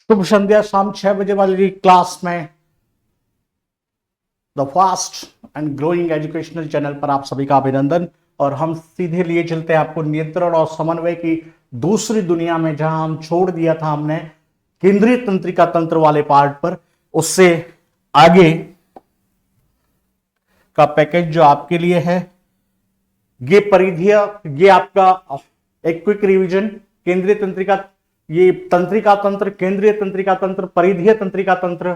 शुभ संध्या। शाम 6 बजे वाली क्लास में the fast and growing educational channel पर आप सभी का अभिनंदन। और हम सीधे लिए चलते हैं आपको नियंत्रण और समन्वय की दूसरी दुनिया में, जहां हम छोड़ दिया था हमने केंद्रीय तंत्रिका तंत्र वाले पार्ट पर। उससे आगे का पैकेज जो आपके लिए है, ये परिधीय, ये आपका एक क्विक रिवीजन। केंद्रीय तंत्रिका, ये तंत्रिका तंत्र, केंद्रीय तंत्रिका तंत्र, परिधीय तंत्रिका तंत्र,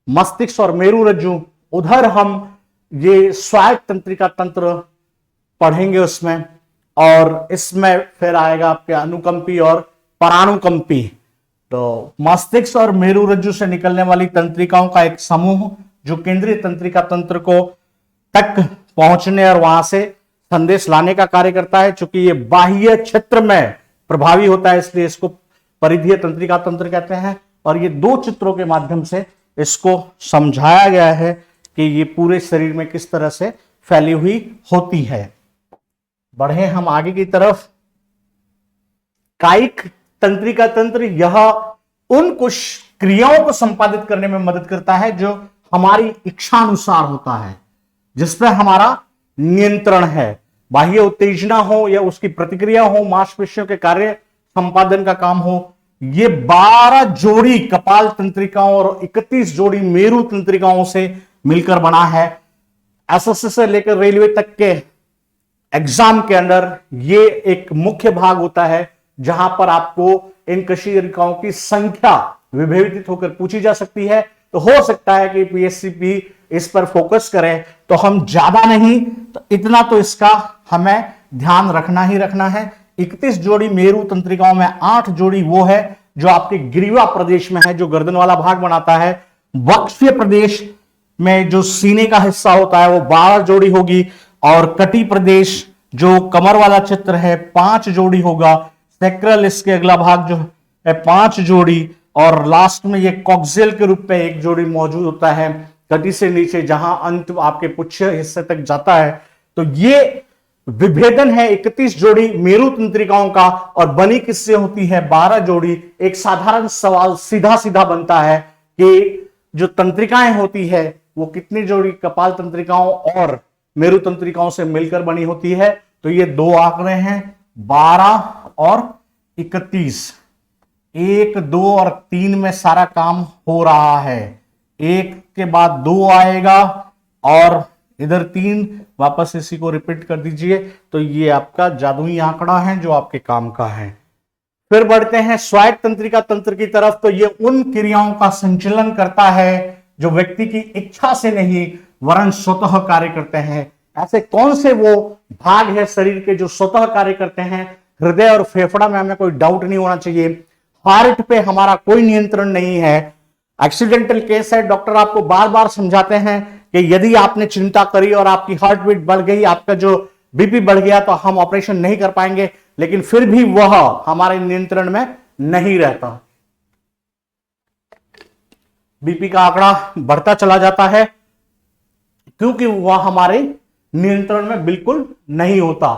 मस्तिष्क और मेरु रज्जु। उधर हम ये स्वायत्त तंत्रिका तंत्र पढ़ेंगे उसमें, और इसमें फिर आएगा आपके अनुकंपी और परानुकंपी। तो मस्तिष्क और मेरु रज्जु से निकलने वाली तंत्रिकाओं का एक समूह जो केंद्रीय तंत्रिका तंत्र को तक पहुंचने और वहां से संदेश लाने का कार्य करता है। चूंकि ये बाह्य क्षेत्र में प्रभावी होता है, इसलिए इसको परिधीय तंत्रिका तंत्र कहते हैं। और ये दो चित्रों के माध्यम से इसको समझाया गया है कि ये पूरे शरीर में किस तरह से फैली हुई होती है। बढ़े हम आगे की तरफ। कायिक तंत्रिका तंत्र, यह उन कुछ क्रियाओं को संपादित करने में मदद करता है जो हमारी इच्छानुसार होता है, जिस पर हमारा नियंत्रण है। बाह्य उत्तेजना हो या उसकी प्रतिक्रिया हो, मांसपेशियों के कार्य संपादन का काम हो। ये 12 जोड़ी कपाल तंत्रिकाओं और 31 जोड़ी मेरु तंत्रिकाओं से मिलकर बना है। एसएससी से लेकर रेलवे तक के एग्जाम के अंदर ये एक मुख्य भाग होता है, जहां पर आपको इन कशिकाओं की संख्या विभेदित होकर पूछी जा सकती है। तो हो सकता है कि पीएससीपी इस पर फोकस करे, तो हम ज्यादा नहीं तो इतना तो इसका हमें ध्यान रखना ही रखना है। 31 जोड़ी मेरु तंत्रिकाओं में 8 जोड़ी वो है जो आपके ग्रीवा प्रदेश में है, जो गर्दन वाला भाग बनाता है। वक्षीय प्रदेश में जो सीने का हिस्सा होता है वो 12 जोड़ी होगी, और कटी प्रदेश जो कमर वाला चित्र है 5 जोड़ी होगा। सेक्रल, इसके अगला भाग जो है 5 जोड़ी, और लास्ट में ये कॉक्सियल के रूप में 1 जोड़ी मौजूद होता है कटी से नीचे, जहां अंत आपके पुच्छ हिस्से तक जाता है। तो ये विभेदन है 31 जोड़ी मेरु तंत्रिकाओं का, और बनी किससे होती है 12 जोड़ी। एक साधारण सवाल सीधा सीधा बनता है कि जो तंत्रिकाएं होती है वो कितनी जोड़ी कपाल तंत्रिकाओं और मेरु तंत्रिकाओं से मिलकर बनी होती है। तो ये दो आंकड़े हैं 12 और 31। 1, 2 और 3 में सारा काम हो रहा है। 1 के बाद 2 आएगा और इधर 3, वापस इसी को रिपीट कर दीजिए। तो ये आपका जादुई आंकड़ा है जो आपके काम का है। फिर बढ़ते हैं स्वायत्त तंत्रिका तंत्र की तरफ। तो ये उन क्रियाओं का संचालन करता है जो व्यक्ति की इच्छा से नहीं वरन स्वतः कार्य करते हैं। ऐसे कौन से वो भाग है शरीर के जो स्वतः कार्य करते हैं? हृदय और फेफड़ा में हमें कोई डाउट नहीं होना चाहिए। हार्ट पे हमारा कोई नियंत्रण नहीं है। एक्सीडेंटल केस है, डॉक्टर आपको बार बार समझाते हैं कि यदि आपने चिंता करी और आपकी हार्ट बीट बढ़ गई, आपका जो बीपी बढ़ गया, तो हम ऑपरेशन नहीं कर पाएंगे। लेकिन फिर भी वह हमारे नियंत्रण में नहीं रहता। बीपी का आंकड़ा बढ़ता चला जाता है क्योंकि वह हमारे नियंत्रण में बिल्कुल नहीं होता।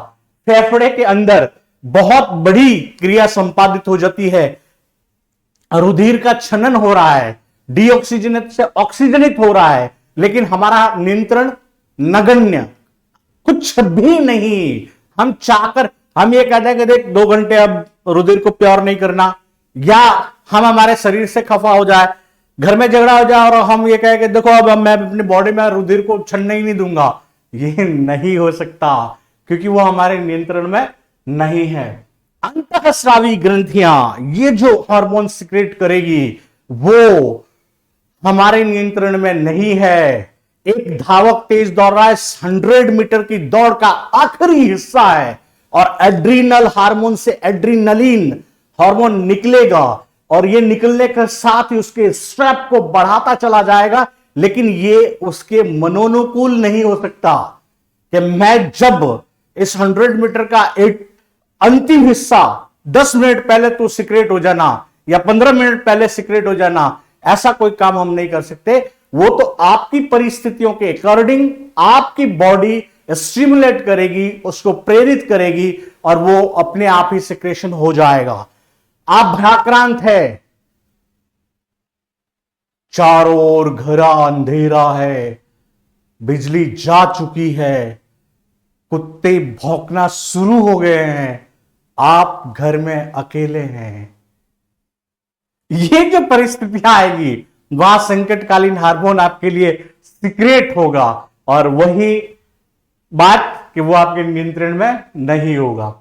फेफड़े के अंदर बहुत बड़ी क्रिया संपादित हो जाती है। रुधिर का छनन हो रहा है, डीऑक्सीजनेट से ऑक्सीजनित हो रहा है, लेकिन हमारा नियंत्रण नगण्य, कुछ भी नहीं। हम चाहकर हम ये कहते हैं कि देख 2 घंटे अब रुधिर को प्योर नहीं करना, या हम हमारे शरीर से खफा हो जाए, घर में झगड़ा हो जाए और हम ये कहें कि देखो अब मैं अपनी बॉडी में रुधिर को छनने ही नहीं दूंगा। ये नहीं हो सकता क्योंकि वो हमारे नियंत्रण में नहीं है। अंतःस्रावी ग्रंथियां, ये जो हार्मोन सिक्रेट करेगी, वो हमारे नियंत्रण में नहीं है। एक धावक तेज दौड़ रहा है, 100 मीटर की दौड़ का आखिरी हिस्सा है, और एड्रीनल हार्मोन से एड्रीनलिन हार्मोन निकलेगा, और ये निकलने के साथ ही उसके स्ट्रेप को बढ़ाता चला जाएगा। लेकिन ये उसके मनोनुकूल नहीं हो सकता कि मैं जब इस 100 मीटर का एक अंतिम हिस्सा 10 मिनट पहले तो सिक्रेट हो जाना या 15 मिनट पहले सिक्रेट हो जाना, ऐसा कोई काम हम नहीं कर सकते। वो तो आपकी परिस्थितियों के अकॉर्डिंग आपकी बॉडी स्टिमुलेट करेगी, उसको प्रेरित करेगी, और वो अपने आप ही सिक्रेशन हो जाएगा। आप भ्राक्रांत है, चारों ओर घरा अंधेरा है, बिजली जा चुकी है, कुत्ते भौंकना शुरू हो गए हैं, आप घर में अकेले हैं। ये जो परिस्थितियां आएगी वहां संकटकालीन हार्मोन आपके लिए सीक्रेट होगा, और वही बात कि वो आपके नियंत्रण में नहीं होगा।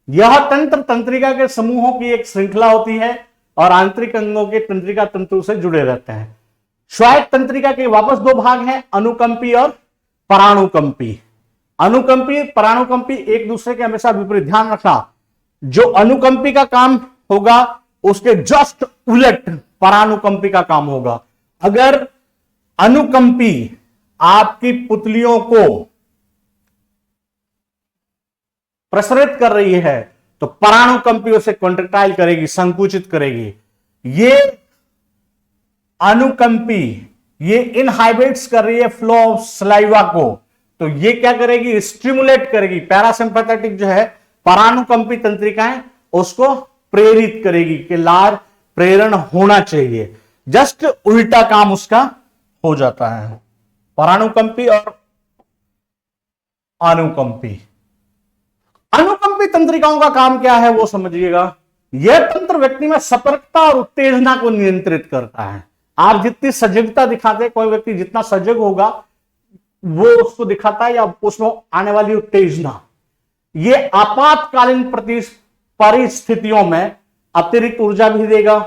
यह तंत्र तंत्रिका के समूहों की एक श्रृंखला होती है और आंतरिक अंगों के तंत्रिका तंतु से जुड़े रहते हैं। स्वायत्त तंत्रिका के वापस दो भाग हैं, अनुकंपी और परानुकंपी। अनुकंपी परानुकंपी एक दूसरे के हमेशा विपरीत, ध्यान रखना। जो अनुकंपी का काम होगा उसके जस्ट उलट परानुकंपी का काम होगा। अगर अनुकंपी आपकी पुतलियों को प्रसरित कर रही है तो परानुकंपी उसे कॉन्ट्रैक्टाइल करेगी, संकुचित करेगी। ये अनुकंपी ये इनहाइबिट्स कर रही है फ्लो ऑफ सलाइवा को, तो ये क्या करेगी, स्टिमुलेट करेगी। पैरासिम्पैथेटिक जो है परानुकंपी तंत्रिकाएं उसको प्रेरित करेगी कि लार प्रेरण होना चाहिए। जस्ट उल्टा काम उसका हो जाता है। परानुकंपी और अनुकंपी। अनुकंपी तंत्रिकाओं का काम क्या है वो समझिएगा। यह तंत्र व्यक्ति में सतर्कता और उत्तेजना को नियंत्रित करता है। आप जितनी सजगता दिखाते हैं, कोई व्यक्ति जितना सजग होगा वो उसको दिखाता है, या उसमें आने वाली उत्तेजना। ये आपातकालीन परिस्थितियों में अतिरिक्त ऊर्जा भी देगा।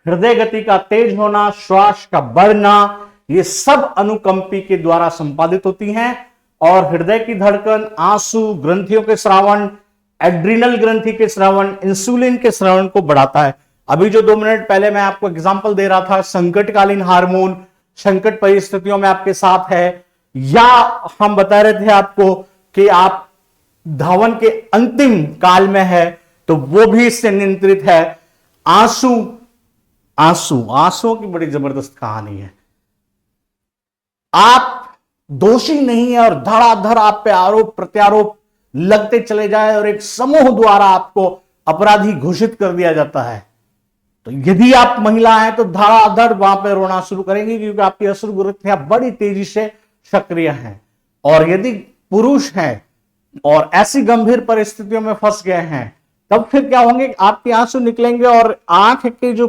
हृदय गति का तेज होना, श्वास का बढ़ना, ये सब अनुकंपी के द्वारा संपादित होती हैं। और हृदय की धड़कन, आंसू, ग्रंथियों के स्रावन, एड्रिनल ग्रंथि के स्रावन, इंसुलिन के स्रावन को बढ़ाता है। अभी जो 2 मिनट पहले मैं आपको एग्जांपल दे रहा था, संकटकालीन हार्मोन संकट परिस्थितियों में आपके साथ है, या हम बता रहे थे आपको कि आप धावन के अंतिम काल में है, तो वो भी इससे नियंत्रित है। आंसुओं की बड़ी जबरदस्त कहानी है। आप दोषी नहीं है और धड़ाधड़ आप पे आरोप प्रत्यारोप लगते चले जाए और एक समूह द्वारा आपको अपराधी घोषित कर दिया जाता है, तो यदि आप महिला हैं तो धड़ाधड़ वहां पे रोना शुरू करेंगी, क्योंकि आपकी असुर ग्रंथियां बड़ी तेजी से सक्रिय हैं। और यदि पुरुष हैं और ऐसी गंभीर परिस्थितियों में फंस गए हैं, तब फिर क्या होंगे, आपके आंसू निकलेंगे और आंख के जो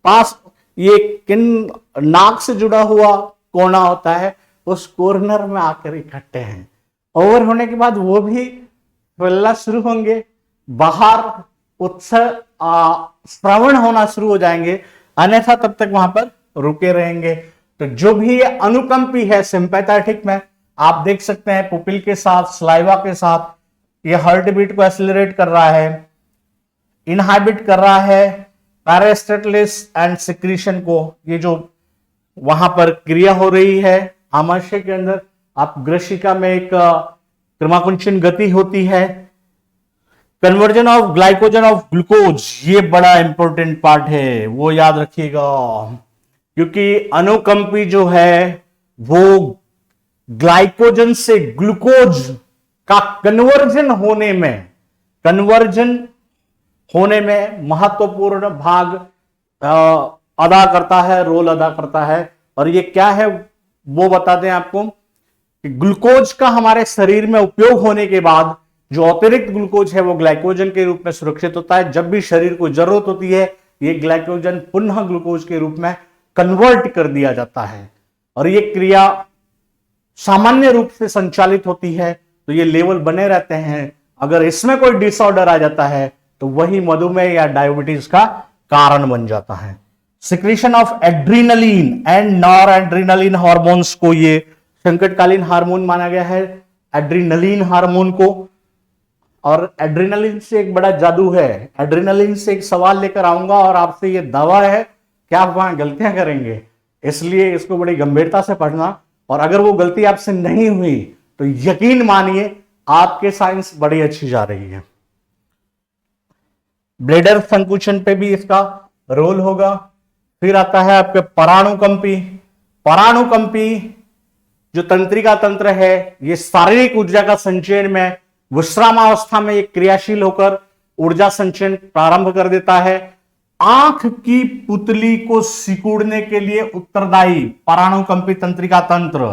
पास ये किन नाक से जुड़ा हुआ कोना होता है उस कॉर्नर में आकर इकट्ठे हैं। ओवर होने के बाद वो भी फैलना शुरू होंगे, बाहर श्रवण होना शुरू हो जाएंगे, अन्यथा तब तक वहां पर रुके रहेंगे। तो जो भी ये अनुकंपी है सिंपैथेटिक में, आप देख सकते हैं पुपिल के साथ, सलाइवा के साथ, ये हार्ट बीट को एक्सीलरेट कर रहा है, इनहाबिट कर रहा है पैरास्टेटलिस एंड सिक्रीशन को। ये जो वहां पर क्रिया हो रही है आमाशय के अंदर, आप ग्रशिका में एक क्रमाकुंचन गति होती है। Conversion of glycogen of glucose, ये बड़ा इंपॉर्टेंट पार्ट है, वो याद रखिएगा, क्योंकि अनुकंपी जो है वो ग्लाइकोजन से ग्लूकोज का कन्वर्जन होने में महत्वपूर्ण भाग अदा करता है, रोल अदा करता है। और ये क्या है वो बता दें आपको कि ग्लूकोज का हमारे शरीर में उपयोग होने के बाद जो अतिरिक्त ग्लूकोज है वो ग्लाइकोजन के रूप में सुरक्षित होता है। जब भी शरीर को जरूरत होती है ये ग्लाइकोजन पुनः ग्लूकोज के रूप में कन्वर्ट कर दिया जाता है, और ये क्रिया सामान्य रूप से संचालित होती है, तो ये लेवल बने रहते हैं। अगर इसमें कोई डिसऑर्डर आ जाता है तो वही मधुमेह या डायबिटीज का कारण बन जाता है। Secretion of adrenaline and nor adrenaline hormones को ये संकटकालीन हार्मोन माना गया है, एड्रीनलिन हार्मोन को। और एड्रीनलिन से एक बड़ा जादू है। एड्रीनलिन से एक सवाल लेकर आऊंगा और आपसे ये दावा है कि आप वहां गलतियां करेंगे, इसलिए इसको बड़ी गंभीरता से पढ़ना। और अगर वो गलती आपसे नहीं हुई तो यकीन मानिए आपके साइंस बड़ी अच्छी जा रही है। ब्लेडर संकुचन पे भी इसका रोल होगा। फिर आता है आपके परानुकंपी। परानुकंपी जो तंत्रिका तंत्र है ये शारीरिक ऊर्जा का संचयन में विश्रामावस्था में एक क्रियाशील होकर ऊर्जा संचयन प्रारंभ कर देता है। आंख की पुतली को सिकुड़ने के लिए उत्तरदायी परानुकंपी तंत्रिका तंत्र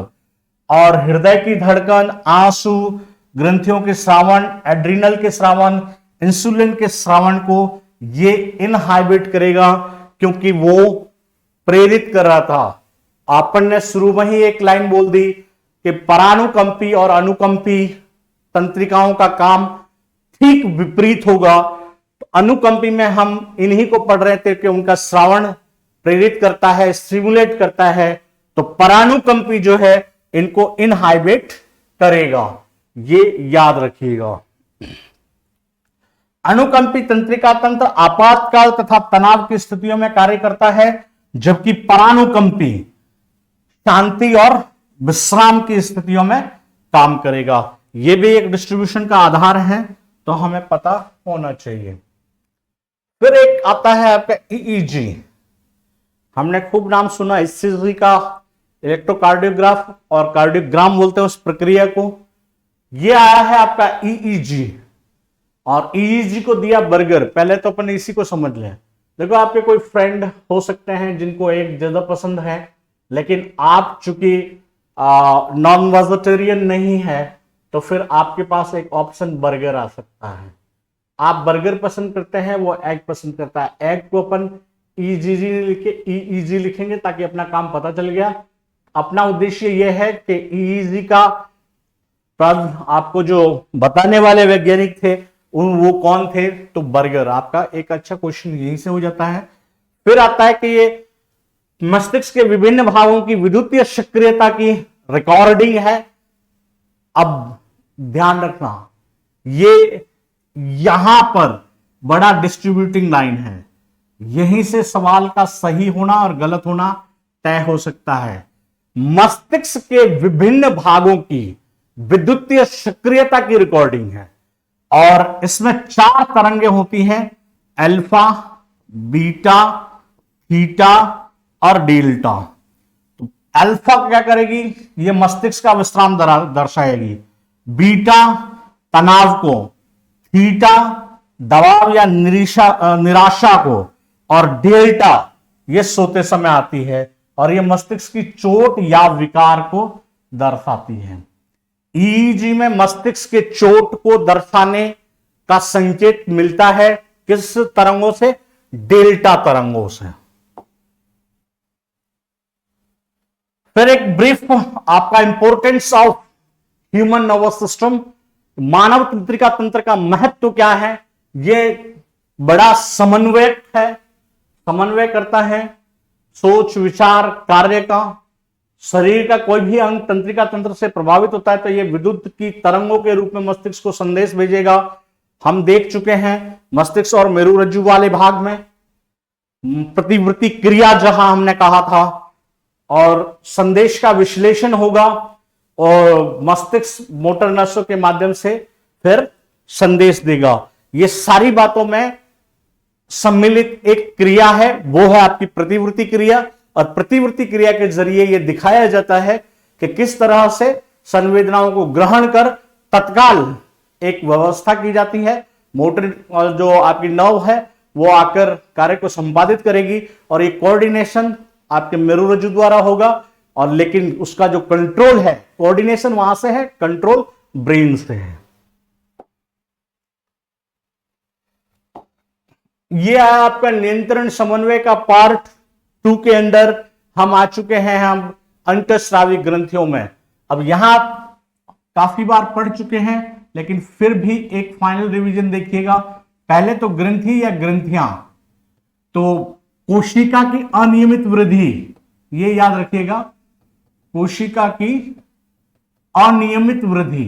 और हृदय की धड़कन, आंसू, ग्रंथियों के स्रावन, एड्रिनल के स्रावन, इंसुलिन के स्रावन को ये इनहाइबिट करेगा, क्योंकि वो प्रेरित कर रहा था। अपन ने शुरू में ही एक लाइन बोल दी कि परानुकंपी और अनुकंपी तंत्रिकाओं का काम ठीक विपरीत होगा। तो अनुकंपी में हम इन्हीं को पढ़ रहे थे कि उनका श्रावण प्रेरित करता है, स्टिमुलेट करता है। तो परानुकंपी जो है इनको इनहाइबिट करेगा, ये याद रखिएगा। अनुकंपी तंत्रिका तंत्र आपातकाल तथा तनाव की स्थितियों में कार्य करता है, जबकि परानुकंपी शांति और विश्राम की स्थितियों में काम करेगा। यह भी एक डिस्ट्रीब्यूशन का आधार है, तो हमें पता होना चाहिए। फिर एक आता है आपका ईईजी। हमने खूब नाम सुना ईसीजी का, इलेक्ट्रोकार्डियोग्राफ और कार्डियोग्राम बोलते हैं उस प्रक्रिया को। यह आया है आपका ईईजी, और ईईजी को दिया बर्गर। पहले तो अपन इसी को समझ लें। देखो, आपके कोई फ्रेंड हो सकते हैं जिनको एक ज्यादा पसंद है, लेकिन आप चूंकि नॉन वेजिटेरियन नहीं है, तो फिर आपके पास एक ऑप्शन बर्गर आ सकता है। आप बर्गर पसंद करते हैं, वो एग पसंद करता है। एग को अपन ईजीजी लिखे, ईईजी लिखेंगे ताकि अपना काम पता चल गया। अपना उद्देश्य यह है कि ईईजी का पद आपको जो बताने वाले वैज्ञानिक थे वो कौन थे, तो बर्गर। आपका एक अच्छा क्वेश्चन यहीं से हो जाता है। फिर आता है कि ये मस्तिष्क के विभिन्न भागों की विद्युतीय सक्रियता की रिकॉर्डिंग है। अब ध्यान रखना, ये यहां पर बड़ा डिस्ट्रीब्यूटिंग लाइन है। यहीं से सवाल का सही होना और गलत होना तय हो सकता है। मस्तिष्क के विभिन्न भागों की विद्युतीय सक्रियता की रिकॉर्डिंग है, और इसमें 4 तरंगें होती हैं, अल्फा, बीटा, थीटा और डेल्टा। तो अल्फा क्या करेगी, ये मस्तिष्क का विश्राम दर्शाएगी। बीटा तनाव को, थीटा दबाव या निराशा को, और डेल्टा ये सोते समय आती है, और ये मस्तिष्क की चोट या विकार को दर्शाती है। ईईजी में मस्तिष्क के चोट को दर्शाने का संकेत मिलता है किस तरंगों से, डेल्टा तरंगों से। फिर एक ब्रीफ आपका importance of human nervous system, मानव तंत्रिका तंत्र का महत्व क्या है। यह बड़ा समन्वयक है, समन्वय करता है सोच विचार कार्य का। शरीर का कोई भी अंग तंत्रिका तंत्र से प्रभावित होता है तो यह विद्युत की तरंगों के रूप में मस्तिष्क को संदेश भेजेगा। हम देख चुके हैं मस्तिष्क और मेरुरज्जु वाले भाग में प्रतिवृत्ति क्रिया जहां हमने कहा था, और संदेश का विश्लेषण होगा, और मस्तिष्क मोटर नसों के माध्यम से फिर संदेश देगा। ये सारी बातों में सम्मिलित एक क्रिया है, वो है आपकी प्रतिवृत्ति क्रिया। और प्रतिवृत्ति क्रिया के जरिए यह दिखाया जाता है कि किस तरह से संवेदनाओं को ग्रहण कर तत्काल एक व्यवस्था की जाती है। मोटर जो आपकी नर्व है वो आकर कार्य को संपादित करेगी, और ये कोऑर्डिनेशन आपके मेरुरज्जु द्वारा होगा। और लेकिन उसका जो कंट्रोल है, कोऑर्डिनेशन वहां से है, कंट्रोल ब्रेन से है। ये आपका नियंत्रण समन्वय का पार्ट 2 के अंदर हम आ चुके हैं, हम अंतःस्रावी ग्रंथियों में। अब यहां काफी बार पढ़ चुके हैं, लेकिन फिर भी एक फाइनल रिवीजन देखिएगा। पहले तो ग्रंथि या ग्रंथियां, तो कोशिका की अनियमित वृद्धि, ये याद रखिएगा, कोशिका की अनियमित वृद्धि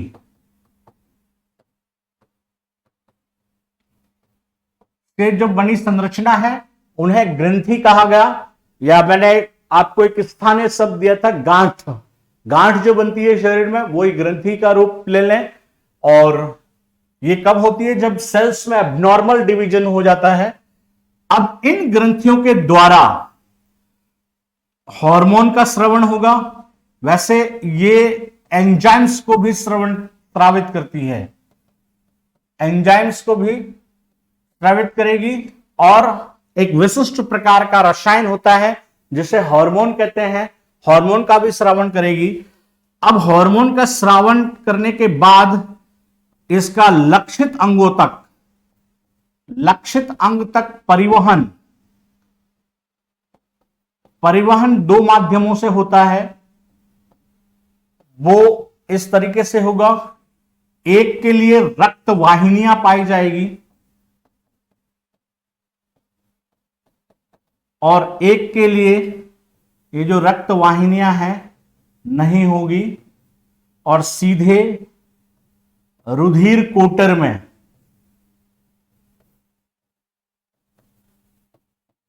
के जो बनी संरचना है उन्हें ग्रंथि कहा गया। या मैंने आपको एक स्थानीय शब्द दिया था, गांठ। गांठ जो बनती है शरीर में वही ग्रंथि का रूप ले लें। और ये कब होती है, जब सेल्स में एब्नॉर्मल डिवीजन हो जाता है। अब इन ग्रंथियों के द्वारा हार्मोन का स्रवण होगा। वैसे ये एंजाइम्स को भी स्रावित करती है, एंजाइम्स को भी स्रावित करेगी, और एक विशिष्ट प्रकार का रसायन होता है जिसे हार्मोन कहते हैं, हार्मोन का भी स्रावन करेगी। अब हार्मोन का स्रावन करने के बाद इसका लक्षित अंग तक परिवहन दो माध्यमों से होता है। वो इस तरीके से होगा, एक के लिए रक्त वाहिनियां पाई जाएगी और एक के लिए ये जो रक्त वाहिनियां हैं नहीं होगी और सीधे रुधिर कोटर में,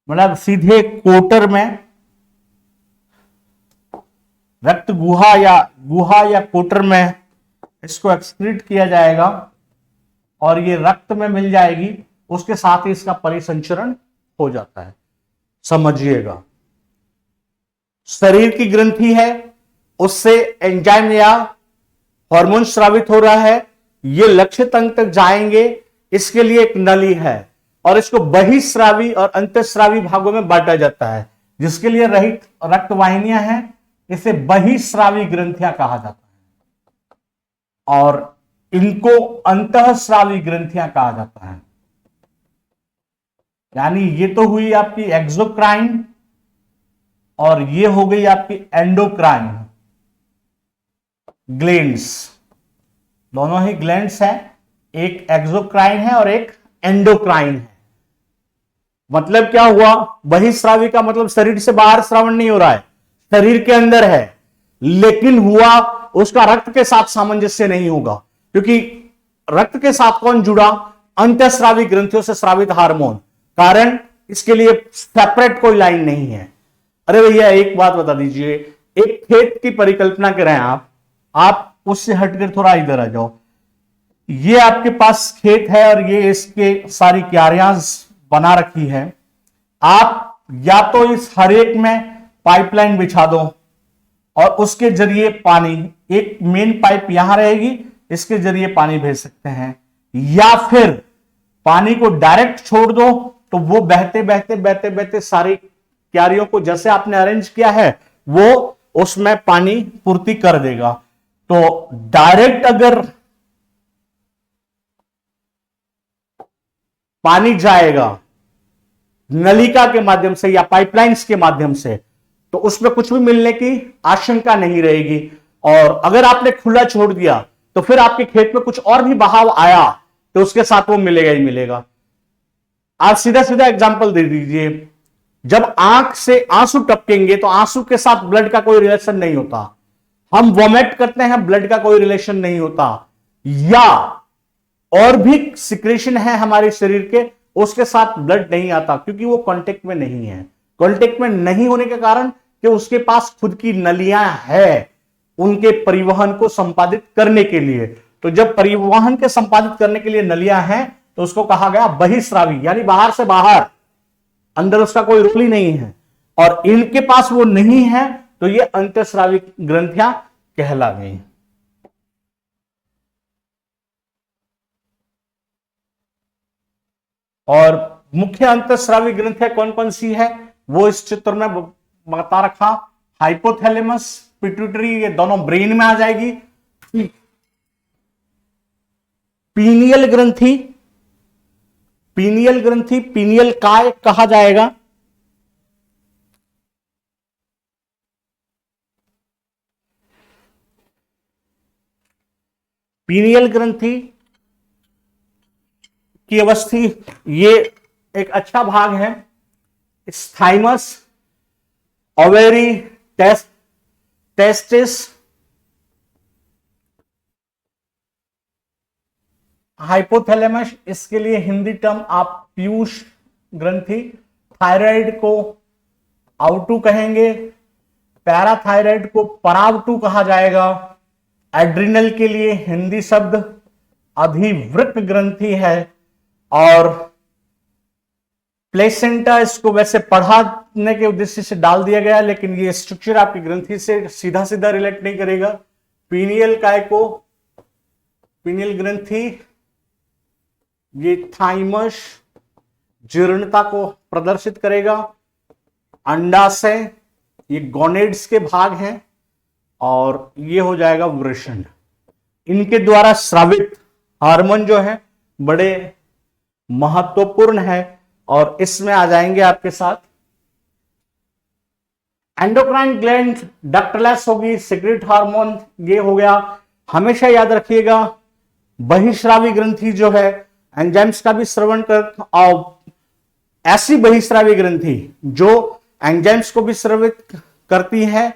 मतलब सीधे कोटर में रक्त गुहा या कोटर में इसको एक्सक्रीट किया जाएगा और ये रक्त में मिल जाएगी, उसके साथ ही इसका परिसंचरण हो जाता है। समझिएगा, शरीर की ग्रंथि है, उससे एंजाइम या हार्मोन स्रावित हो रहा है, ये लक्षित अंग तक जाएंगे, इसके लिए एक नली है और इसको बहिस्रावी और अंतःस्रावी भागों में बांटा जाता है। जिसके लिए रहित रक्त वाहिनियां हैं इसे बहिस्रावी ग्रंथियां कहा जाता है और इनको अंतःस्रावी ग्रंथियां कहा जाता है। यानी ये तो हुई आपकी एक्सोक्राइन और ये हो गई आपकी एंडोक्राइन ग्लैंड्स। दोनों ही ग्लैंड्स हैं, एक एक्सोक्राइन है और एक एंडोक्राइन है। मतलब क्या हुआ, बहिस्रावी का मतलब शरीर से बाहर श्रावण नहीं हो रहा है, शरीर के अंदर है, लेकिन हुआ उसका रक्त के साथ सामंजस्य नहीं होगा, क्योंकि रक्त के साथ कौन जुड़ा, अंतःस्रावी ग्रंथियों से स्रावित हार्मोन, कारण इसके लिए सेपरेट कोई लाइन नहीं है। अरे भैया एक बात बता दीजिए, एक खेत की परिकल्पना करें आप उससे हटकर थोड़ा इधर आ जाओ। ये आपके पास खेत है और ये इसके सारी क्यारियां बना रखी है। आप या तो इस हर एक में पाइपलाइन बिछा दो और उसके जरिए पानी, एक मेन पाइप यहां रहेगी, इसके जरिए पानी भेज सकते हैं, या फिर पानी को डायरेक्ट छोड़ दो तो वो बहते बहते बहते बहते सारी क्यारियों को जैसे आपने अरेंज किया है वो उसमें पानी पूर्ति कर देगा। तो डायरेक्ट अगर पानी जाएगा नलिका के माध्यम से या पाइपलाइंस के माध्यम से तो उसमें कुछ भी मिलने की आशंका नहीं रहेगी। और अगर आपने खुला छोड़ दिया तो फिर आपके खेत में कुछ और भी बहाव आया तो उसके साथ वो मिलेगा ही मिलेगा। आप सीधा सीधा एग्जांपल दे दीजिए, जब आंख से आंसू टपकेंगे तो आंसू के साथ ब्लड का कोई रिलेशन नहीं होता, हम वोमिट करते हैं ब्लड का कोई रिलेशन नहीं होता, या और भी सिक्रेशन है हमारे शरीर के उसके साथ ब्लड नहीं आता, क्योंकि वो कांटेक्ट में नहीं है। कांटेक्ट में नहीं होने के कारण कि उसके पास खुद की नलियां है उनके परिवहन को संपादित करने के लिए। तो जब परिवहन के संपादित करने के लिए नलियां हैं तो उसको कहा गया बहिस्रावी, यानी बाहर से बाहर, अंदर उसका कोई रोल ही नहीं है। और इनके पास वो नहीं है तो ये अंतःस्रावी ग्रंथियां कहला गई। और मुख्य अंतःस्रावी ग्रंथियां कौन कौन सी है वो इस चित्र में बता रखा। हाइपोथैलेमस, पिट्यूटरी, ये दोनों ब्रेन में आ जाएगी। पीनियल ग्रंथि, पीनियल काय कहा जाएगा। पीनियल ग्रंथि की अवस्थी, ये एक अच्छा भाग है। थाइमस, ओवेरी, टेस्टिस, हाइपोथैलेमस, इसके लिए हिंदी टर्म आप पीयूष ग्रंथि। थायराइड को आउटू कहेंगे, पैराथायराइड को परावटू कहा जाएगा। एड्रिनल के लिए हिंदी शब्द अधिवृक्क ग्रंथि है। और प्लेसेंटा, इसको वैसे पढ़ाने के उद्देश्य से डाल दिया गया, लेकिन ये स्ट्रक्चर आपकी ग्रंथि से सीधा सीधा रिलेट नहीं करेगा। पीनियल काय को, पीनियल ग्रंथि, ये थाइमस जीर्णता को प्रदर्शित करेगा। अंडाशय, ये गोनेड्स के भाग हैं, और ये हो जाएगा वृषण। इनके द्वारा स्रावित हार्मोन जो है बड़े महत्वपूर्ण है, और इसमें आ जाएंगे आपके साथ एंडोक्राइन ग्लैंड डक्टलेस होगी, सिक्रेट हार्मोन ये हो गया। हमेशा याद रखिएगा बहिस्रावी ग्रंथि जो है एंजाइम्स का भी स्रवण कर, और ऐसी बहिस्रावी ग्रंथि जो एंजाइम्स को भी स्रवित करती है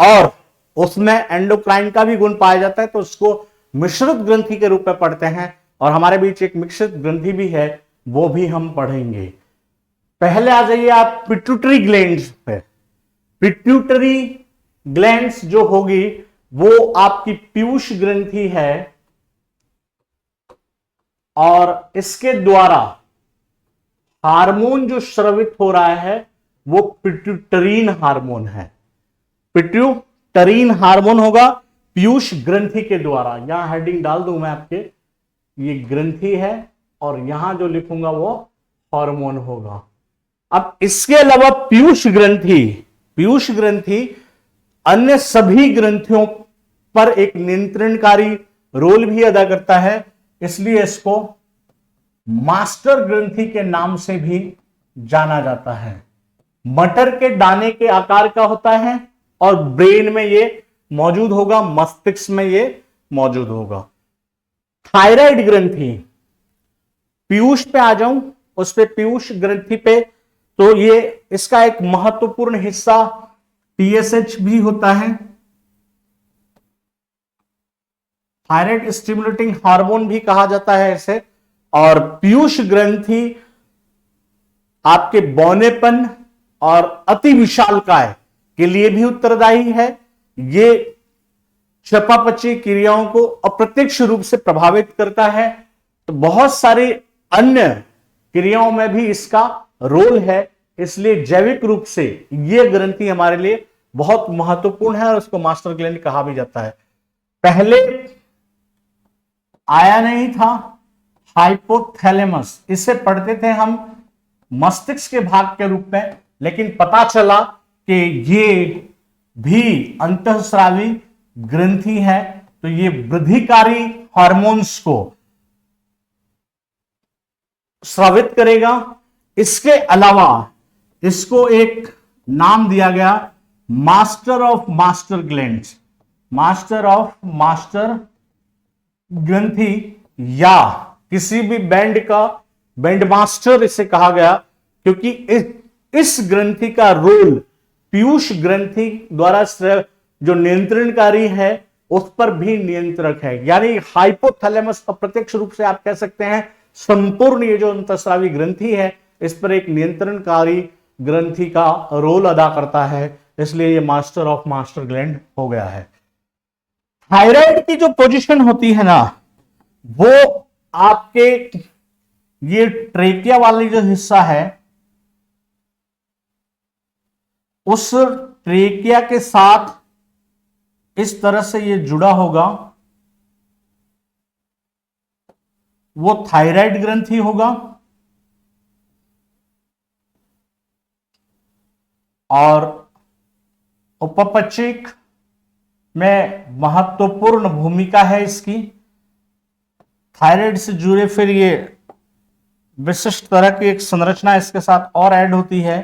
और उसमें एंडोक्राइन का भी गुण पाया जाता है, तो उसको मिश्रित ग्रंथि के रूप में पढ़ते हैं। और हमारे बीच एक मिश्रित ग्रंथि भी है, वो भी हम पढ़ेंगे। पहले आ जाइए आप पिट्यूटरी ग्लैंड्स पे। पिट्यूटरी ग्लैंड्स जो होगी वो आपकी पीयूष ग्रंथि है, और इसके द्वारा हार्मोन जो स्रवित हो रहा है वो पिट्यूटरीन हार्मोन है। पिट्यूटरीन हार्मोन होगा पीयूष ग्रंथि के द्वारा। यहां हेडिंग डाल दूं मैं आपके, ये ग्रंथि है और यहां जो लिखूंगा वो हार्मोन होगा। अब इसके अलावा पीयूष ग्रंथि अन्य सभी ग्रंथियों पर एक नियंत्रणकारी रोल भी अदा करता है, इसलिए इसको मास्टर ग्रंथि के नाम से भी जाना जाता है। मटर के दाने के आकार का होता है और ब्रेन में ये मौजूद होगा, मस्तिष्क में ये मौजूद होगा। थायराइड ग्रंथि, पीयूष पे आ जाऊं, उस पे पीयूष ग्रंथि पे, तो ये इसका एक महत्वपूर्ण हिस्सा टीएसएच भी होता है, थायराइड स्टिमुलेटिंग हार्मोन भी कहा जाता है इसे। और पीयूष ग्रंथि आपके बौनेपन और अति विशालकाय के लिए भी उत्तरदायी है। ये चयापचय क्रियाओं को अप्रत्यक्ष रूप से प्रभावित करता है, तो बहुत सारी अन्य क्रियाओं में भी इसका रोल है, इसलिए जैविक रूप से यह ग्रंथि हमारे लिए बहुत महत्वपूर्ण है और उसको मास्टर ग्लैंड कहा भी जाता है। पहले आया नहीं था हाइपोथैलेमस, इसे पढ़ते थे हम मस्तिष्क के भाग के रूप में, लेकिन पता चला कि ये भी अंतःस्रावी ग्रंथि है, तो ये वृद्धिकारी हार्मोन्स को स्रावित करेगा। इसके अलावा इसको एक नाम दिया गया master of master glands, master of master ग्रंथि, या किसी भी बैंड का बैंड मास्टर इसे कहा गया, क्योंकि इस ग्रंथि का रोल पीयूष ग्रंथि द्वारा जो नियंत्रणकारी है उस पर भी नियंत्रक है। यानी हाइपोथैलेमस अप्रत्यक्ष रूप से आप कह सकते हैं संपूर्ण ये जो अंतःस्रावी ग्रंथि है इस पर एक नियंत्रणकारी ग्रंथि का रोल अदा करता है, इसलिए ये मास्टर ऑफ मास्टर ग्लैंड हो गया है। थायराइड की जो पोजीशन होती है ना, वो आपके ये ट्रेकिया वाली जो हिस्सा है उस ट्रेकिया के साथ इस तरह से ये जुड़ा होगा, वो थायराइड ग्रंथि होगा। और उपपचिक में महत्वपूर्ण भूमिका है इसकी। थायराइड से जुड़े फिर ये विशिष्ट तरह की एक संरचना इसके साथ और ऐड होती है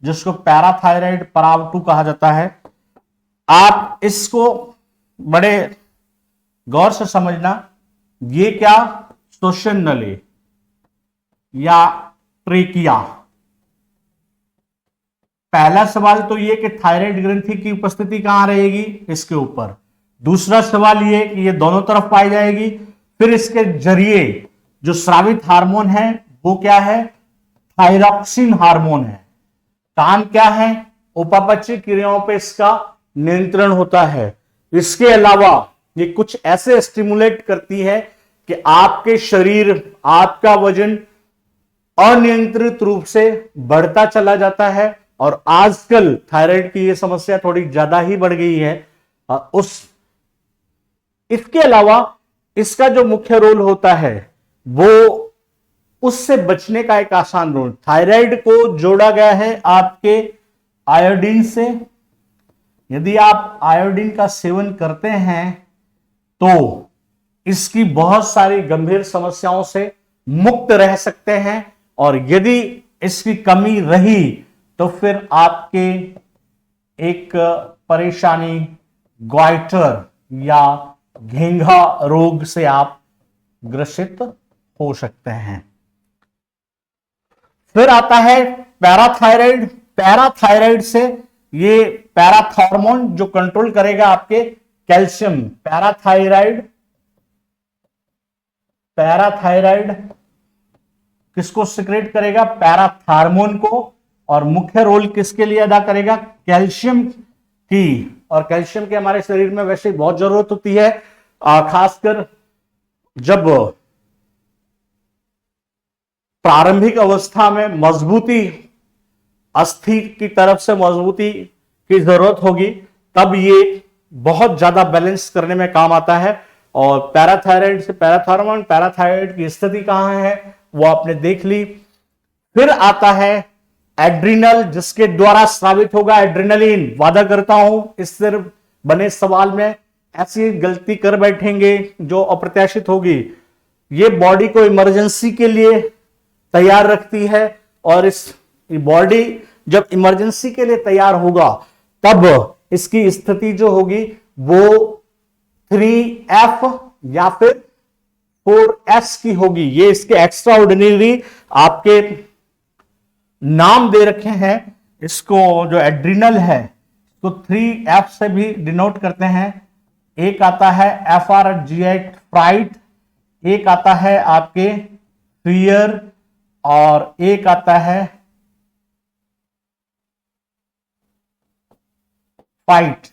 जिसको पैराथायराइड पराव 2 कहा जाता है। आप इसको बड़े गौर से समझना, ये क्या श्वसन नली या ट्रेकिया। पहला सवाल तो ये कि थायराइड ग्रंथि की उपस्थिति कहां रहेगी, इसके ऊपर। दूसरा सवाल ये कि ये दोनों तरफ पाई जाएगी। फिर इसके जरिए जो स्रावित हार्मोन है वो क्या है, थायरॉक्सिन हार्मोन है। काम क्या है, उपापचय क्रियाओं पे इसका नियंत्रण होता है। इसके अलावा ये कुछ ऐसे स्टिमुलेट करती है कि आपके शरीर, आपका वजन अनियंत्रित रूप से बढ़ता चला जाता है। और आजकल थायराइड की ये समस्या थोड़ी ज्यादा ही बढ़ गई है। इसके अलावा इसका जो मुख्य रोल होता है वो उससे बचने का एक आसान रूट। थायराइड को जोड़ा गया है आपके आयोडीन से। यदि आप आयोडीन का सेवन करते हैं तो इसकी बहुत सारी गंभीर समस्याओं से मुक्त रह सकते हैं, और यदि इसकी कमी रही तो फिर आपके एक परेशानी ग्वाइटर या घेंघा रोग से आप ग्रसित हो सकते हैं। फिर आता है पैराथायराइड। पैराथायराइड से ये पैराथॉर्मोन जो कंट्रोल करेगा आपके कैल्शियम। पैराथायराइड किसको सिक्रेट करेगा? पैराथार्मोन को। और मुख्य रोल किसके लिए अदा करेगा? कैल्शियम की। और कैल्शियम की हमारे शरीर में वैसे बहुत जरूरत होती है, खासकर जब प्रारंभिक अवस्था में मजबूती, अस्थि की तरफ से मजबूती की जरूरत होगी, तब ये बहुत ज्यादा बैलेंस करने में काम आता है। और पैराथायराइड से पैराथॉर्मोन, पैराथायराइड की स्थिति कहां है वो आपने देख ली। फिर आता है एड्रिनल, जिसके द्वारा स्रावित होगा एड्रिनलिन। वादा करता हूं इस सिर्फ बने सवाल में ऐसी गलती कर बैठेंगे जो अप्रत्याशित होगी। ये बॉडी को इमरजेंसी के लिए तैयार रखती है, और इस बॉडी जब इमरजेंसी के लिए तैयार होगा तब इसकी स्थिति जो होगी वो 3F या फिर 4S की होगी। ये इसके एक्स्ट्रा ऑर्डिनरी आपके नाम दे रखे हैं। इसको जो एड्रिनल है तो 3F से भी डिनोट करते हैं। एक आता है FRGH फ्राइट, एक आता है आपके फियर, और एक आता है फाइट।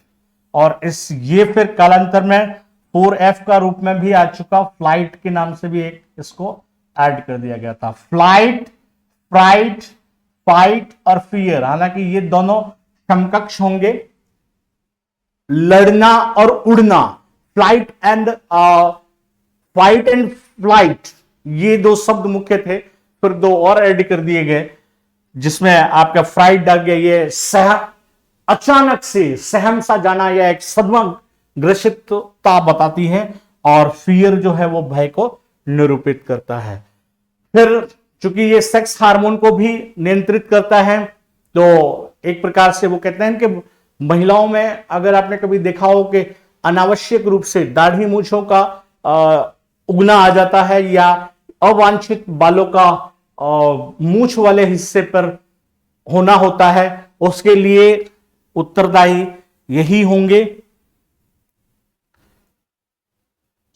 और ये फिर कालांतर में 4F का रूप में भी आ चुका, फ्लाइट के नाम से भी एक इसको ऐड कर दिया गया था। फ्लाइट, फ्राइट, फाइट और फियर, हालांकि ये दोनों समकक्ष होंगे। लड़ना और उड़ना, flight and fight and flight, ये दो शब्द मुख्य थे। फिर दो और ऐड कर दिए गए, जिसमें आपका फ्राइट डाल गया, ये अचानक से सहम सा जाना या एक सदमा ग्रसितता बताती है, और फियर जो है वो भय को निरूपित करता है। फिर चूंकि ये सेक्स हार्मोन को भी नियंत्रित करता है, तो एक प्रकार से वो कहते हैं कि महिलाओं में अगर आपने कभी देखा हो कि अनावश्यक रूप से दाढ़ी मूंछों का उगना आ जाता है, या अवांछित बालों का मूंछ वाले हिस्से पर होना होता है, उसके लिए उत्तरदायी यही होंगे।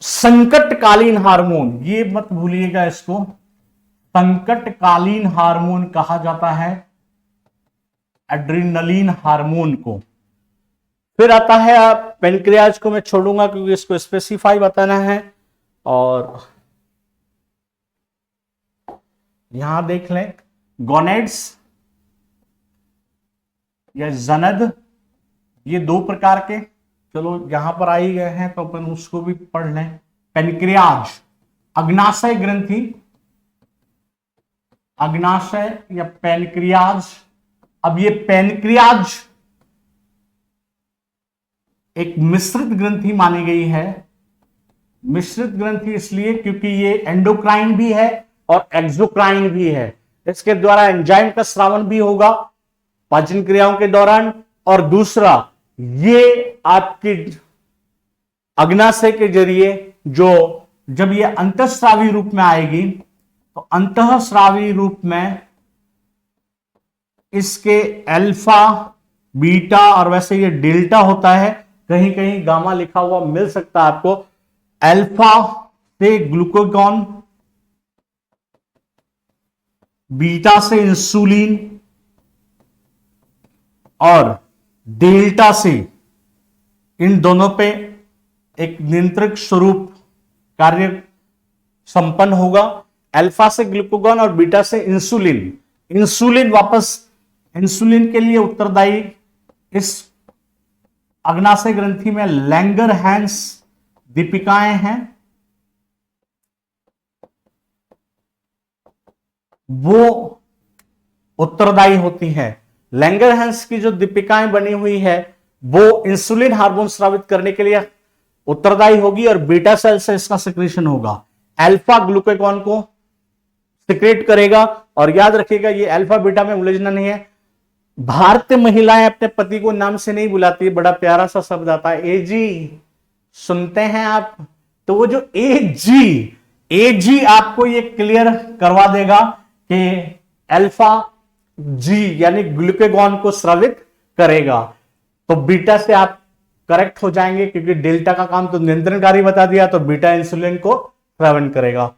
संकटकालीन हार्मोन, ये मत भूलिएगा, इसको संकटकालीन हार्मोन कहा जाता है, एड्रिनलिन हार्मोन को। फिर आता है पेनक्रियाज को मैं छोड़ूंगा क्योंकि इसको स्पेसिफाई बताना है। और यहां देख लें गोनेड्स या जनद, ये दो प्रकार के, चलो यहां पर आई गए हैं तो अपन उसको भी पढ़ लें। पेनक्रियाज, अग्नाशय ग्रंथि, अग्नाशय या पेनक्रियाज। अब ये पेनक्रियाज एक मिश्रित ग्रंथि मानी गई है। मिश्रित ग्रंथि इसलिए क्योंकि ये एंडोक्राइन भी है और एक्सोक्राइन भी है। इसके द्वारा एंजाइम का स्रावन भी होगा पाचन क्रियाओं के दौरान, और दूसरा ये आपके अग्नाशय के जरिए जो जब ये अंतःस्रावी रूप में आएगी तो अंतःस्रावी रूप में इसके अल्फा, बीटा और वैसे ये डेल्टा होता है, कहीं कहीं गामा लिखा हुआ मिल सकता है आपको। अल्फा से ग्लूकागॉन, बीटा से इंसुलिन और डेल्टा से, इन दोनों पे एक नियंत्रक स्वरूप कार्य संपन्न होगा। अल्फा से ग्लूकागॉन और बीटा से इंसुलिन। इंसुलिन वापस इंसुलिन के लिए उत्तरदायी इस अग्नाशय ग्रंथि में लैंगरहैंस दीपिकाएं हैं। वो उत्तरदायी होती है। लैंगरहैंस की जो दीपिकाएं बनी हुई है वो इंसुलिन हार्मोन स्रावित करने के लिए उत्तरदायी होगी और बीटा सेल से इसका सिक्रीशन होगा। अल्फा ग्लूकागॉन को सिक्रेट करेगा। और याद रखिएगा ये अल्फा बीटा में उलझना नहीं है। भारतीय महिलाएं अपने पति को नाम से नहीं बुलाती, बड़ा प्यारा सा शब्द आता है एजी, सुनते हैं आप? तो वो जो एजी आपको ये क्लियर करवा देगा कि अल्फा जी यानी ग्लूकागॉन को स्रावित करेगा। तो बीटा से आप करेक्ट हो जाएंगे क्योंकि डेल्टा का काम तो नियंत्रणकारी बता दिया, तो बीटा इंसुलिन को स्रावन करेगा।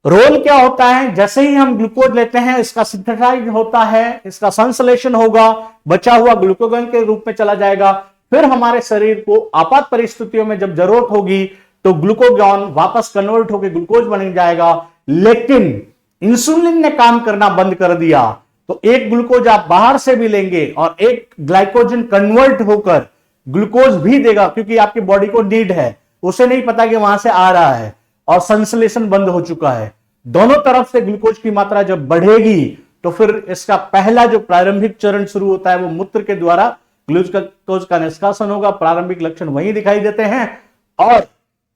रोल क्या होता है? जैसे ही हम ग्लूकोज लेते हैं इसका सिंथेसाइज होता है, इसका संश्लेषण होगा, बचा हुआ ग्लूकागॉन के रूप में चला जाएगा। फिर हमारे शरीर को आपात परिस्थितियों में जब जरूरत होगी तो ग्लूकागॉन वापस कन्वर्ट होकर ग्लूकोज बन जाएगा। लेकिन इंसुलिन ने काम करना बंद कर दिया तो एक ग्लूकोज आप बाहर से भी लेंगे और एक ग्लाइकोजन कन्वर्ट होकर ग्लूकोज भी देगा, क्योंकि आपकी बॉडी को नीड है, उसे नहीं पता कि वहां से आ रहा है और संश्लेषण बंद हो चुका है। दोनों तरफ से ग्लूकोज की मात्रा जब बढ़ेगी तो फिर इसका पहला जो प्रारंभिक चरण शुरू होता है वो मूत्र के द्वारा ग्लूकोज का निष्कासन होगा। प्रारंभिक लक्षण वहीं दिखाई देते हैं और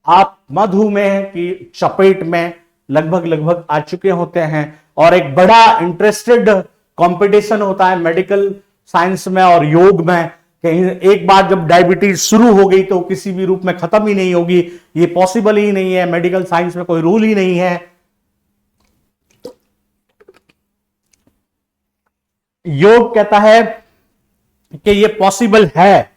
आप मधुमेह की चपेट में लगभग आ चुके होते हैं। और एक बड़ा इंटरेस्टेड कंपटीशन होता है मेडिकल साइंस में और योग में, कहीं एक बार जब डायबिटीज शुरू हो गई तो किसी भी रूप में खत्म ही नहीं होगी, ये पॉसिबल ही नहीं है। मेडिकल साइंस में कोई रूल ही नहीं है। योग कहता है कि ये पॉसिबल है,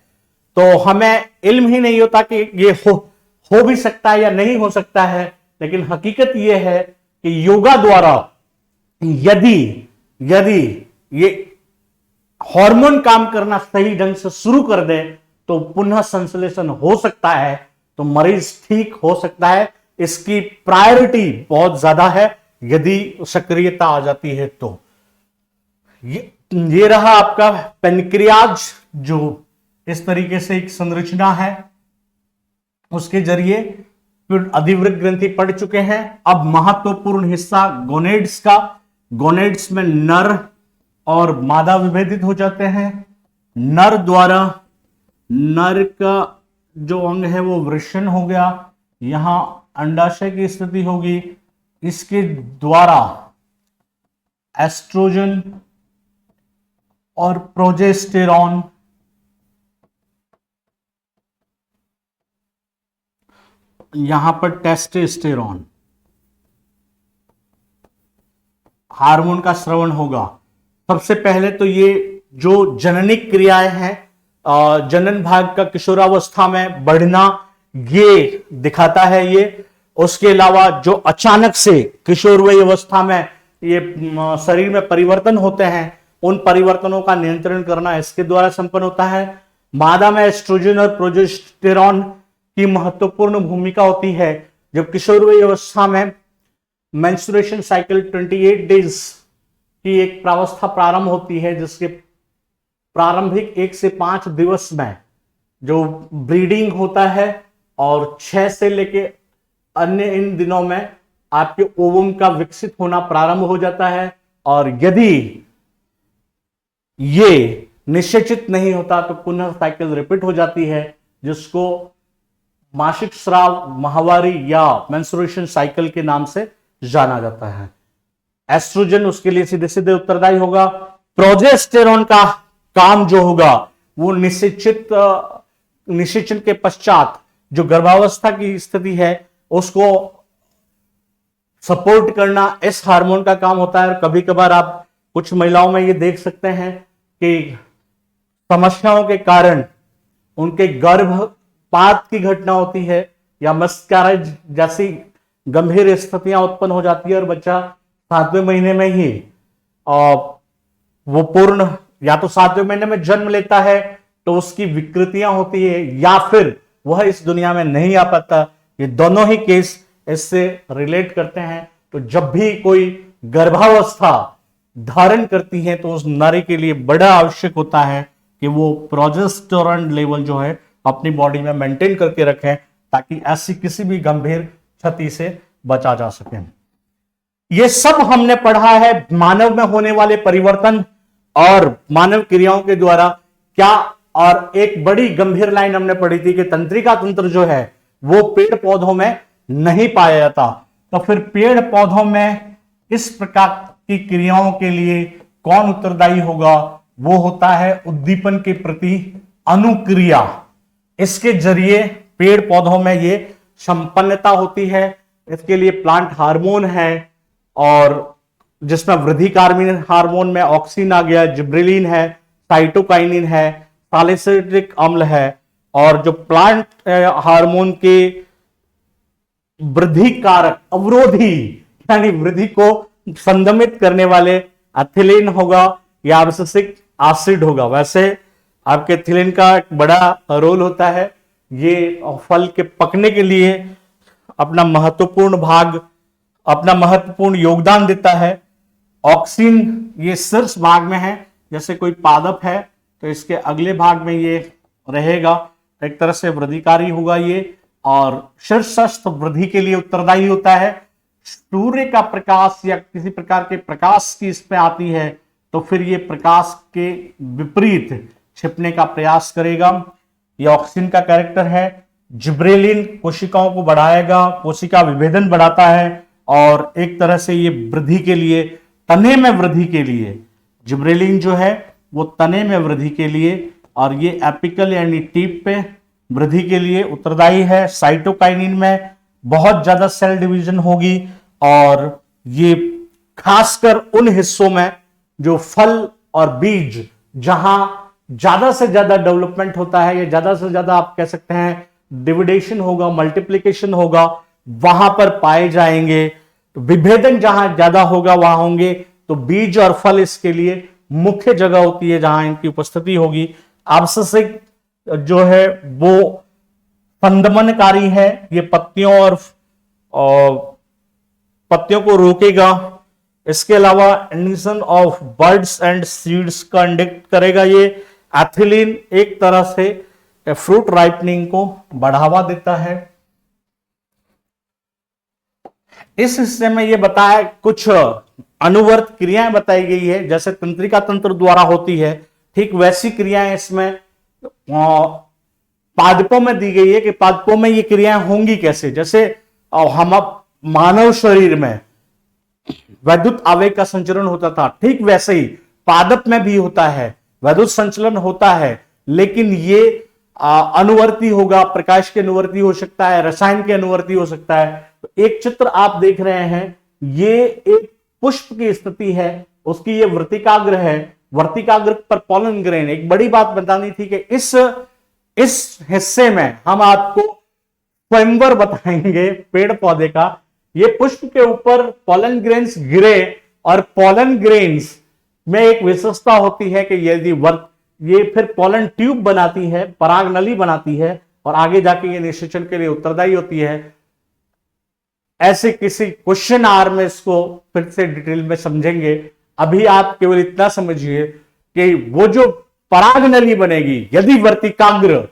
तो हमें इल्म ही नहीं होता कि ये हो भी सकता है या नहीं हो सकता है। लेकिन हकीकत ये है कि योगा द्वारा यदि ये हार्मोन काम करना सही ढंग से शुरू कर दे तो पुनः संश्लेषण हो सकता है, तो मरीज ठीक हो सकता है। इसकी प्रायोरिटी बहुत ज्यादा है यदि सक्रियता आ जाती है तो। ये रहा आपका पेनक्रियाज, जो इस तरीके से एक संरचना है, उसके जरिए फिर अधिवृक्क ग्रंथि पढ़ चुके हैं। अब महत्वपूर्ण हिस्सा गोनेड्स का। गोनेड्स में नर और मादा विभेदित हो जाते हैं। नर द्वारा, नर का जो अंग है वो वृषण हो गया, यहां अंडाशय की स्थिति होगी। इसके द्वारा एस्ट्रोजन और प्रोजेस्टेरॉन यहां पर टेस्टोस्टेरॉन हार्मोन का स्रवण होगा। सबसे पहले तो ये जो जननिक क्रियाएं हैं, जनन भाग का किशोरावस्था में बढ़ना, ये दिखाता है ये। उसके अलावा जो अचानक से किशोरवयी अवस्था में ये शरीर में परिवर्तन होते हैं, उन परिवर्तनों का नियंत्रण करना इसके द्वारा संपन्न होता है। मादा में एस्ट्रोजन और प्रोजेस्टेरॉन की महत्वपूर्ण भूमिका होती है। जब किशोरवयी अवस्था में मेंस्ट्रुएशन साइकिल 28 डेज की एक प्रावस्था प्रारंभ होती है, जिसके प्रारंभिक 1 से 5 दिवस में जो ब्रीडिंग होता है और 6 से लेके अन्य इन दिनों में आपके ओवम का विकसित होना प्रारंभ हो जाता है। और यदि ये निश्चित नहीं होता तो पुनः साइकिल रिपीट हो जाती है, जिसको मासिक स्राव, माहवारी या मेंस्ट्रुएशन साइकिल के नाम से जाना जाता है। एस्ट्रोजन उसके लिए सीधे सीधे उत्तरदायी होगा। प्रोजेस्टेरॉन का काम जो होगा वो निषेचन के पश्चात जो गर्भावस्था की स्थिति है उसको सपोर्ट करना इस हार्मोन का काम होता है। और कभी कभार आप कुछ महिलाओं में ये देख सकते हैं कि समस्याओं के कारण उनके गर्भपात की घटना होती है या मिसकैरेज जैसी गंभीर स्थितियां उत्पन्न हो जाती है और बच्चा 7वें महीने में ही वो पूर्ण या तो 7वें महीने में जन्म लेता है तो उसकी विकृतियां होती है, या फिर वह इस दुनिया में नहीं आ पाता। ये दोनों ही केस इससे रिलेट करते हैं। तो जब भी कोई गर्भावस्था धारण करती है तो उस नारी के लिए बड़ा आवश्यक होता है कि वो प्रोजेस्टेरॉन लेवल जो है अपनी बॉडी में मेंटेन करके रखें, ताकि ऐसी किसी भी गंभीर क्षति से बचा जा सके। ये सब हमने पढ़ा है मानव में होने वाले परिवर्तन और मानव क्रियाओं के द्वारा क्या। और एक बड़ी गंभीर लाइन हमने पढ़ी थी कि तंत्रिका तंत्र जो है वो पेड़ पौधों में नहीं पाया जाता। तो फिर पेड़ पौधों में इस प्रकार की क्रियाओं के लिए कौन उत्तरदायी होगा? वो होता है उद्दीपन के प्रति अनुक्रिया। इसके जरिए पेड़ पौधों में ये संपन्नता होती है। इसके लिए प्लांट हार्मोन है, और जिसमें वृद्धि कार्बनिक हार्मोन में ऑक्सिन आ गया, जिब्रेलिन है, साइटोकाइनिन है, सैलिसिलिक अम्ल है, और जो प्लांट हार्मोन के वृद्धि कारक अवरोधी यानी वृद्धि को संदमित करने वाले एथिलीन होगा या एब्सिसिक एसिड होगा। वैसे आपके एथिलीन का एक बड़ा रोल होता है, ये फल के पकने के लिए अपना महत्वपूर्ण योगदान देता है। ऑक्सिन ये शीर्ष भाग में है, जैसे कोई पादप है तो इसके अगले भाग में ये रहेगा, एक तरह से वृद्धिकारी होगा ये, और शीर्षस्थ वृद्धि के लिए उत्तरदायी होता है। सूर्य का प्रकाश या किसी प्रकार के प्रकाश की इसमें आती है तो फिर ये प्रकाश के विपरीत छिपने का प्रयास करेगा। ये ऑक्सिन का कैरेक्टर है। जिब्रेलिन कोशिकाओं को बढ़ाएगा, कोशिका विभेदन बढ़ाता है, और एक तरह से ये वृद्धि के लिए, तने में वृद्धि के लिए जिब्रेलिन जो है वो तने में वृद्धि के लिए, और ये एपिकल यानी टिप पे वृद्धि के लिए उत्तरदायी है। साइटोकाइनिन में बहुत ज्यादा सेल डिवीजन होगी, और ये खासकर उन हिस्सों में जो फल और बीज जहां ज्यादा से ज्यादा डेवलपमेंट होता है, या ज्यादा से ज्यादा आप कह सकते हैं डिविडेशन होगा, मल्टीप्लिकेशन होगा, वहां पर पाए जाएंगे। तो विभेदन जहां ज्यादा होगा वहां होंगे, तो बीज और फल इसके लिए मुख्य जगह होती है जहां इनकी उपस्थिति होगी। एब्सिसिक जो है वो संदमनकारी है, ये पत्तियों को रोकेगा। इसके अलावा indication of birds and seeds का इंडिकेट करेगा। ये एथिलीन एक तरह से फ्रूट राइपनिंग को बढ़ावा देता है। इस हिस्से में ये बताया कुछ अनुवर्त क्रियाएं बताई गई है, जैसे तंत्रिका तंत्र द्वारा होती है, ठीक वैसी क्रियाएं इसमें पादपों में दी गई है कि पादपों में ये क्रियाएं होंगी कैसे। जैसे हम मानव शरीर में वैद्युत आवेग का संचरण होता था, ठीक वैसे ही पादप में भी होता है, वैद्युत संचलन होता है, लेकिन ये अनुवर्ती होगा, प्रकाश के अनुवर्ती हो सकता है, रसायन के अनुवर्ती हो सकता है। तो एक चित्र आप देख रहे हैं, ये एक पुष्प की स्थिति है, उसकी ये वर्तिकाग्र है, वर्तिकाग्र पर पॉलन ग्रेन। एक बड़ी बात बतानी थी कि इस हिस्से में हम आपको स्वयंवर बताएंगे पेड़ पौधे का। ये पुष्प के ऊपर पॉलन ग्रेन्स गिरे, और पॉलन ग्रेन्स में एक विशेषता होती है कि यदि ये फिर पॉलन ट्यूब बनाती है, पराग नली बनाती है, और आगे जाके ये निषेचन के लिए उत्तरदायी होती है। ऐसे किसी क्वेश्चन आर में इसको फिर से डिटेल में समझेंगे। अभी आप केवल इतना समझिए कि वो जो पराग नली बनेगी, यदि वर्तिकाग्र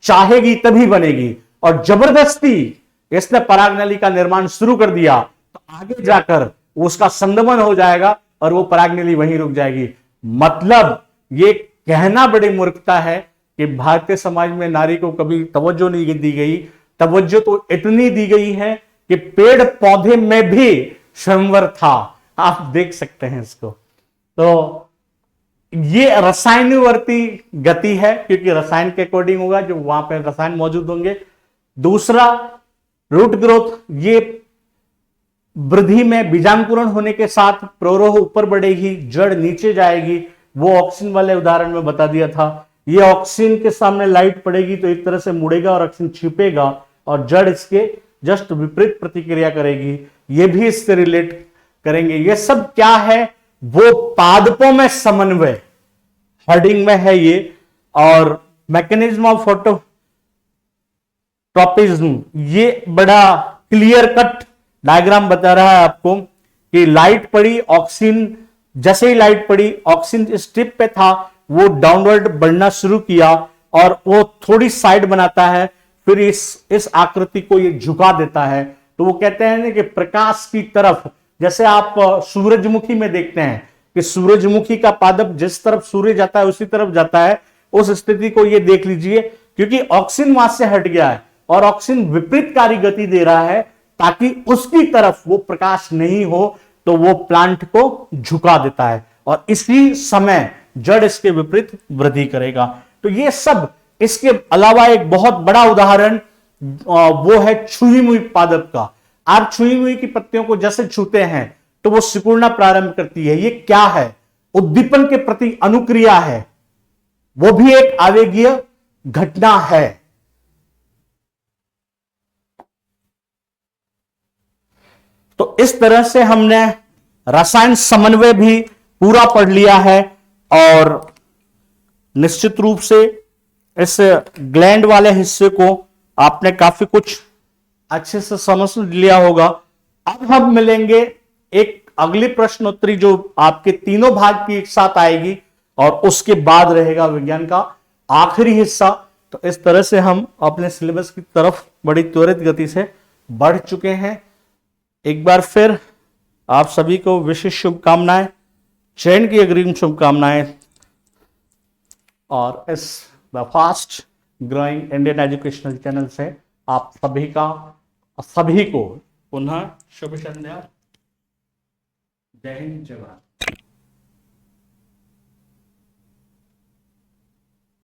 चाहेगी तभी बनेगी, और जबरदस्ती इसने पराग नली का निर्माण शुरू कर दिया तो आगे जाकर उसका संदमन हो जाएगा और वो पराग नली वहीं रुक जाएगी। मतलब ये कहना बड़ी मूर्खता है कि भारतीय समाज में नारी को कभी तवज्जो नहीं दी गई। तवज्जो तो इतनी दी गई है कि पेड़ पौधे में भी स्वयंवर था, आप देख सकते हैं इसको। तो ये रसायनवर्ती गति है, क्योंकि रसायन के अकॉर्डिंग होगा, जो वहां पे रसायन मौजूद होंगे। दूसरा रूट ग्रोथ, ये वृद्धि में बीजांकुरण होने के साथ प्रोरोह ऊपर बढ़ेगी, जड़ नीचे जाएगी। वो ऑक्सिन वाले उदाहरण में बता दिया था। ये ऑक्सिन के सामने लाइट पड़ेगी तो एक तरह से मुड़ेगा और ऑक्सिन छिपेगा, और जड़ इसके जस्ट विपरीत प्रतिक्रिया करेगी। ये भी इससे रिलेट करेंगे। ये सब क्या है? वो पादपों में समन्वय, हेडिंग में है ये। और मैकेनिज्म ऑफ फोटोट्रॉपिज्म, ये बड़ा क्लियर कट डायग्राम बता रहा है आपको कि लाइट पड़ी, ऑक्सिन, जैसे ही लाइट पड़ी ऑक्सिन इस टिप पे था, वो डाउनवर्ड बढ़ना शुरू किया और वो थोड़ी साइड बनाता है, फिर इस आकृति को ये झुका देता है। तो वो कहते हैं कि प्रकाश की तरफ जैसे आप सूरजमुखी में देखते हैं कि सूरजमुखी का पादप जिस तरफ सूर्य जाता है उसी तरफ जाता है, उस स्थिति को ये देख लीजिए, क्योंकि ऑक्सीजन वहां से हट गया है और ऑक्सीजन विपरीतकारी गति दे रहा है ताकि उसकी तरफ वो प्रकाश नहीं हो, तो वो प्लांट को झुका देता है और इसी समय जड़ इसके विपरीत वृद्धि करेगा। तो ये सब, इसके अलावा एक बहुत बड़ा उदाहरण वो है छुई मुई पादप का। आप छुई मुई की पत्तियों को जैसे छूते हैं तो वो सिकुड़ना प्रारंभ करती है। ये क्या है? उद्दीपन के प्रति अनुक्रिया है, वो भी एक आवेगीय घटना है। तो इस तरह से हमने रसायन समन्वय भी पूरा पढ़ लिया है और निश्चित रूप से इस ग्लैंड वाले हिस्से को आपने काफी कुछ अच्छे से समझ लिया होगा। अब हम मिलेंगे एक अगली प्रश्नोत्तरी जो आपके तीनों भाग की एक साथ आएगी और उसके बाद रहेगा विज्ञान का आखिरी हिस्सा। तो इस तरह से हम अपने सिलेबस की तरफ बड़ी त्वरित गति से बढ़ चुके हैं। एक बार फिर आप सभी को विशेष शुभकामनाएं, चयन की अग्रिम शुभकामनाएं और इस the fast growing Indian educational channel से आप सभी को पुनः शुभ संध्या। जय हिंद, जय भारत।